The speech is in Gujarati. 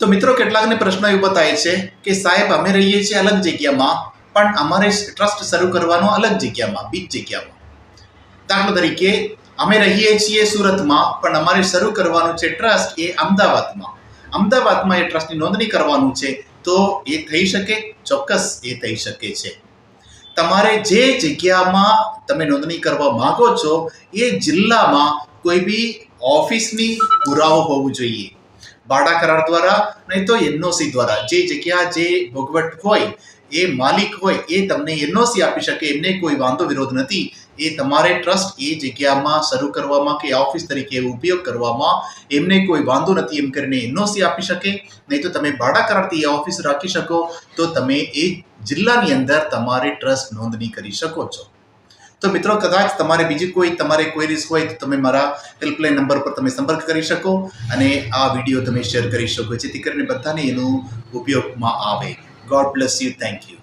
તો મિત્રો કેટલાકને પ્રશ્ન એવો થાય છે કે સાહેબ અમે રહીએ છીએ અલગ જગ્યામાં પણ અમારે ટ્રસ્ટ શરૂ કરવાનો અલગ જગ્યામાં બીજ જગ્યામાં. દાખલા તરીકે અમે રહીએ છીએ સુરતમાં પણ અમારે શરૂ કરવાનું છે ટ્રસ્ટ એ અમદાવાદમાં એ ટ્રસ્ટની નોંધણી કરવાનું છે. તો એ થઈ શકે? ચોક્કસ એ થઈ શકે છે. તમારે જે જગ્યામાં તમે નોંધણી કરવા માંગો છો એ જિલ્લામાં કોઈ બી ઓફિસની પુરાવો હોવું જોઈએ. ભાડા કરાર દ્વારા નહીં તો એનઓસી દ્વારા જે જગ્યા જે ભોગવટ હોય એ માલિક હોય એ તમને એનઓસી આપી શકે. એમને કોઈ વાંધો વિરોધ નથી. એ તમારે ટ્રસ્ટ એ જગ્યામાં શરૂ કરવામાં કે ઓફિસ તરીકે ઉપયોગ કરવામાં એમને કોઈ વાંધો નથી એમ કરીને એનઓસી આપી શકે. નહીં તો તમે ભાડા કરારથી એ ઓફિસ રાખી શકો તો તમે એ જિલ્લાની અંદર તમારે ટ્રસ્ટ નોંધણી કરી શકો છો. તો મિત્રો કદાચ તમારે બીજી કોઈ ક્વેરીઝ હોય તો તમે મારા હેલ્પલાઇન નંબર પર તમે સંપર્ક કરી શકો અને આ વિડીયો તમે શેર કરી શકો જેથી કરીને બધાને એનો ઉપયોગમાં આવે. God bless you. Thank you.